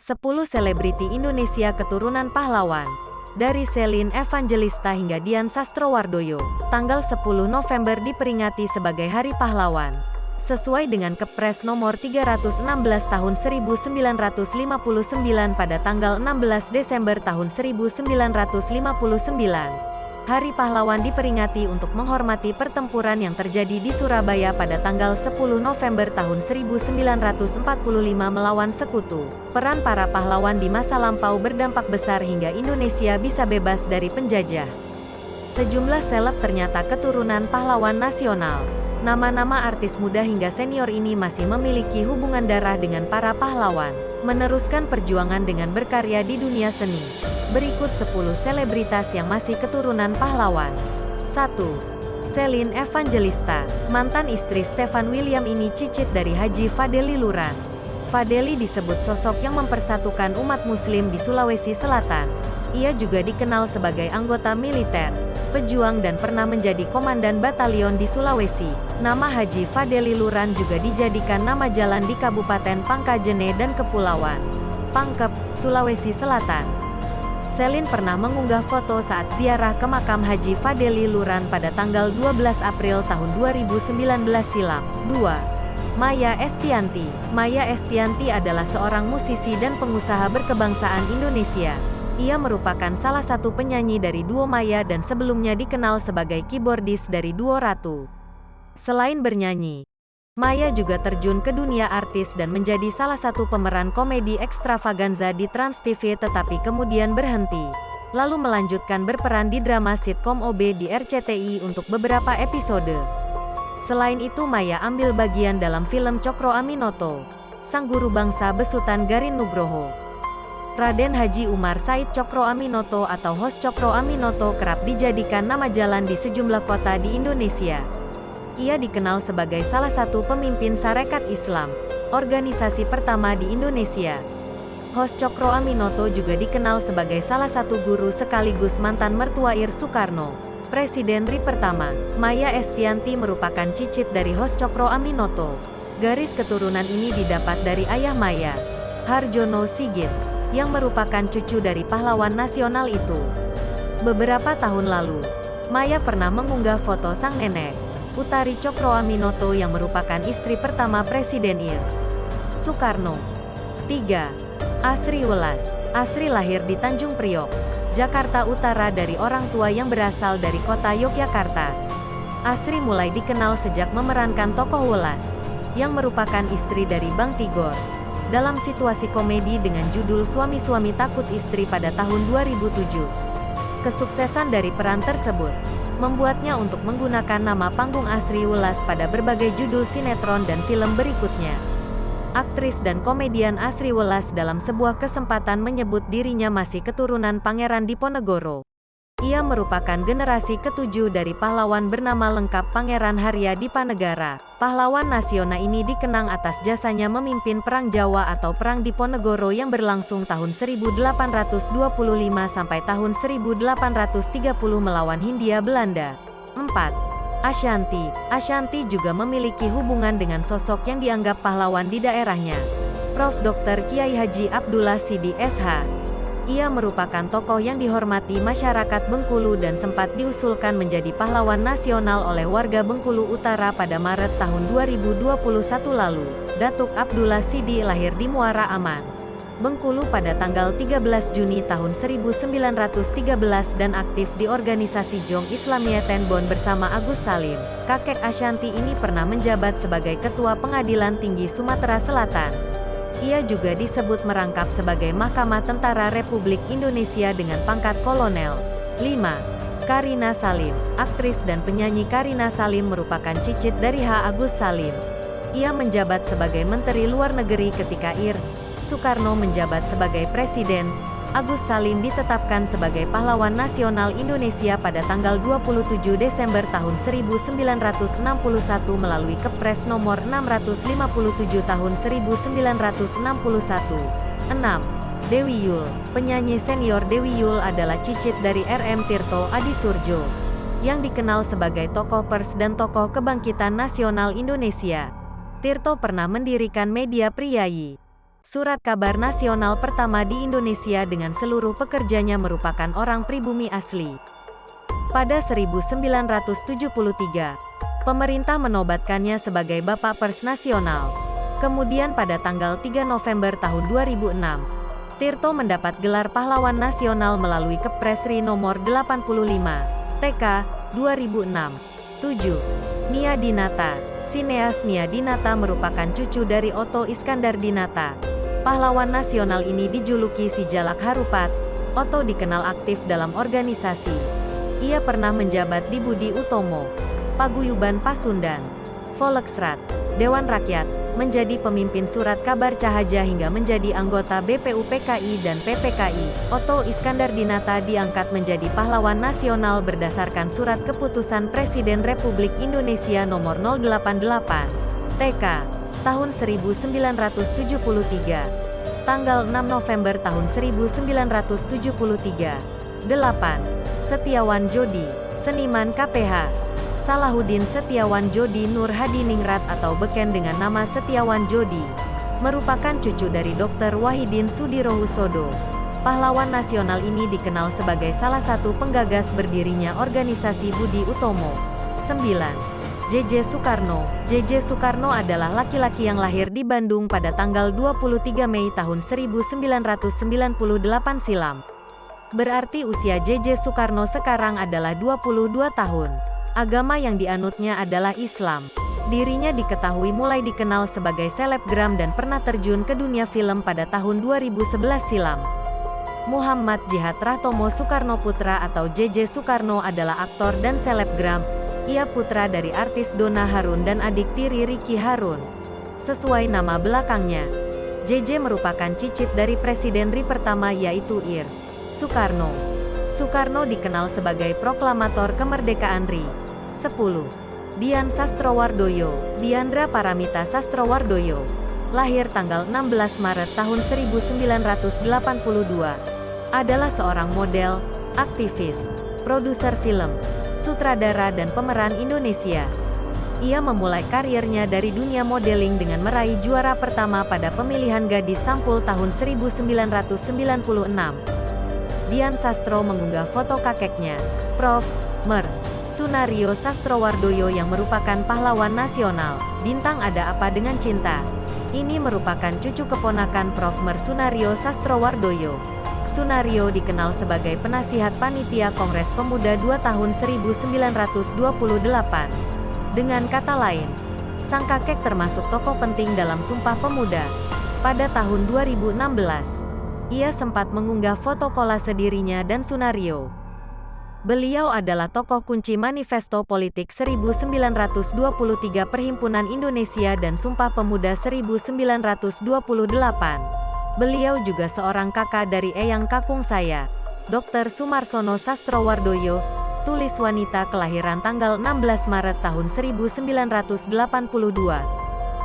10 selebriti Indonesia keturunan pahlawan. Dari Selin Evangelista hingga Dian Sastrowardoyo, tanggal 10 November diperingati sebagai Hari Pahlawan. Sesuai dengan Kepres nomor 316 tahun 1959 pada tanggal 16 Desember tahun 1959. Hari Pahlawan diperingati untuk menghormati pertempuran yang terjadi di Surabaya pada tanggal 10 November tahun 1945 melawan Sekutu. Peran para pahlawan di masa lampau berdampak besar hingga Indonesia bisa bebas dari penjajah. Sejumlah seleb ternyata keturunan pahlawan nasional. Nama-nama artis muda hingga senior ini masih memiliki hubungan darah dengan para pahlawan, meneruskan perjuangan dengan berkarya di dunia seni. Berikut 10 selebritas yang masih keturunan pahlawan. 1. Selin Evangelista. Mantan istri Stefan William ini cicit dari Haji Fadeli Luran. Fadeli disebut sosok yang mempersatukan umat muslim di Sulawesi Selatan. Ia juga dikenal sebagai anggota militer, pejuang dan pernah menjadi komandan batalion di Sulawesi. Nama Haji Fadeli Luran juga dijadikan nama jalan di Kabupaten Pangkajene dan Kepulauan Pangkep, Sulawesi Selatan. Selin pernah mengunggah foto saat ziarah ke makam Haji Fadeli Luran pada tanggal 12 April tahun 2019 silam. 2. Maya Estianty. Maya Estianty adalah seorang musisi dan pengusaha berkebangsaan Indonesia. Ia merupakan salah satu penyanyi dari duo Maya dan sebelumnya dikenal sebagai keyboardis dari duo Ratu. Selain bernyanyi, Maya juga terjun ke dunia artis dan menjadi salah satu pemeran komedi ekstravaganza di Trans TV tetapi kemudian berhenti. Lalu melanjutkan berperan di drama sitkom OB di RCTI untuk beberapa episode. Selain itu Maya ambil bagian dalam film Cokro Aminoto, Sang Guru Bangsa besutan Garin Nugroho. Raden Haji Umar Said Cokro Aminoto atau Hos Cokro Aminoto kerap dijadikan nama jalan di sejumlah kota di Indonesia. Ia dikenal sebagai salah satu pemimpin Sarekat Islam, organisasi pertama di Indonesia. Hos Cokro Aminoto juga dikenal sebagai salah satu guru sekaligus mantan mertuair Soekarno, Presiden RI pertama. Maya Estianty merupakan cicit dari Hos Cokro Aminoto. Garis keturunan ini didapat dari ayah Maya, Harjono Sigit, yang merupakan cucu dari pahlawan nasional itu. Beberapa tahun lalu, Maya pernah mengunggah foto sang nenek, Utari Cokro Aminoto yang merupakan istri pertama Presiden RI Soekarno. 3. Asri Welas. Asri lahir di Tanjung Priok, Jakarta Utara dari orang tua yang berasal dari kota Yogyakarta. Asri mulai dikenal sejak memerankan tokoh Welas, yang merupakan istri dari Bang Tigor, dalam situasi komedi dengan judul Suami-Suami Takut Istri pada tahun 2007. Kesuksesan dari peran tersebut membuatnya untuk menggunakan nama panggung Asri Welas pada berbagai judul sinetron dan film berikutnya. Aktris dan komedian Asri Welas dalam sebuah kesempatan menyebut dirinya masih keturunan Pangeran Diponegoro. Ia merupakan generasi ke-7 dari pahlawan bernama lengkap Pangeran Harya Dipanegara. Pahlawan nasional ini dikenang atas jasanya memimpin Perang Jawa atau Perang Diponegoro yang berlangsung tahun 1825 sampai tahun 1830 melawan Hindia Belanda. 4. Ashanty. Ashanty juga memiliki hubungan dengan sosok yang dianggap pahlawan di daerahnya, Prof. Dr. Kiai Haji Abdullah Sidi SH. Ia merupakan tokoh yang dihormati masyarakat Bengkulu dan sempat diusulkan menjadi pahlawan nasional oleh warga Bengkulu Utara pada Maret tahun 2021 lalu. Datuk Abdullah Sidi lahir di Muara Aman, Bengkulu pada tanggal 13 Juni tahun 1913 dan aktif di organisasi Jong Islamiyah Tenbon bersama Agus Salim. Kakek Ashanty ini pernah menjabat sebagai Ketua Pengadilan Tinggi Sumatera Selatan. Ia juga disebut merangkap sebagai Mahkamah Tentara Republik Indonesia dengan pangkat kolonel. 5. Karina Salim. Aktris dan penyanyi Karina Salim merupakan cicit dari H. Agus Salim. Ia menjabat sebagai Menteri Luar Negeri ketika RI Soekarno menjabat sebagai Presiden. Agus Salim ditetapkan sebagai pahlawan nasional Indonesia pada tanggal 27 Desember tahun 1961 melalui Kepres nomor 657 tahun 1961. 6. Dewi Yull. Penyanyi senior Dewi Yull adalah cicit dari RM Tirto Adisurjo, yang dikenal sebagai tokoh pers dan tokoh kebangkitan nasional Indonesia. Tirto pernah mendirikan Media Priyayi, Surat kabar nasional pertama di Indonesia dengan seluruh pekerjanya merupakan orang pribumi asli. Pada 1973, pemerintah menobatkannya sebagai Bapak Pers Nasional. Kemudian pada tanggal 3 November tahun 2006, Tirto mendapat gelar Pahlawan Nasional melalui Kepres RI nomor 85, TK, 2006. 7. Nia Dinata. Sineas Nia Dinata merupakan cucu dari Otto Iskandar Dinata. Pahlawan nasional ini dijuluki si Jalak Harupat. Otto dikenal aktif dalam organisasi. Ia pernah menjabat di Budi Utomo, Paguyuban Pasundan, Volksrat, Dewan Rakyat, menjadi pemimpin Surat Kabar Cahaja hingga menjadi anggota BPUPKI dan PPKI. Otto Iskandar Dinata diangkat menjadi pahlawan nasional berdasarkan Surat Keputusan Presiden Republik Indonesia nomor 088, TK, tahun 1973, tanggal 6 November tahun 1973. 8. Setiawan Jodi, seniman KPH. Salahuddin Setiawan Jodi Nur Hadiningrat atau beken dengan nama Setiawan Jodi, merupakan cucu dari Dr. Wahidin Sudirohusodo. Pahlawan nasional ini dikenal sebagai salah satu penggagas berdirinya organisasi Budi Utomo. 9. JJ Soekarno. JJ Soekarno adalah laki-laki yang lahir di Bandung pada tanggal 23 Mei tahun 1998 silam. Berarti usia JJ Soekarno sekarang adalah 22 tahun. Agama yang dianutnya adalah Islam. Dirinya diketahui mulai dikenal sebagai selebgram dan pernah terjun ke dunia film pada tahun 2011 silam. Muhammad Jihad Rahtomo Soekarno Putra atau JJ Soekarno adalah aktor dan selebgram. Ia putra dari artis Donna Harun dan adik tiri Ricky Harun. Sesuai nama belakangnya, JJ merupakan cicit dari Presiden RI pertama yaitu Ir. Soekarno. Soekarno dikenal sebagai proklamator kemerdekaan RI. 10. Dian Sastrowardoyo. Diandra Paramita Sastrowardoyo, lahir tanggal 16 Maret tahun 1982, adalah seorang model, aktivis, produser film, sutradara dan pemeran Indonesia. Ia memulai karirnya dari dunia modeling dengan meraih juara pertama pada pemilihan gadis sampul tahun 1996. Dian Sastro mengunggah foto kakeknya, Prof. Mer. Sunario Sastrowardoyo yang merupakan pahlawan nasional. Bintang Ada Apa Dengan Cinta. Ini merupakan cucu keponakan Prof. Mer Sunario Sastrowardoyo. Sunario dikenal sebagai penasihat panitia Kongres Pemuda 2 tahun 1928. Dengan kata lain, sang kakek termasuk tokoh penting dalam Sumpah Pemuda. Pada tahun 2016, ia sempat mengunggah foto kolase dirinya dan Sunario. Beliau adalah tokoh kunci Manifesto Politik 1923 Perhimpunan Indonesia dan Sumpah Pemuda 1928. Beliau juga seorang kakak dari eyang kakung saya, Dr. Sumarsono Sastrowardoyo, tulis wanita kelahiran tanggal 16 Maret tahun 1982.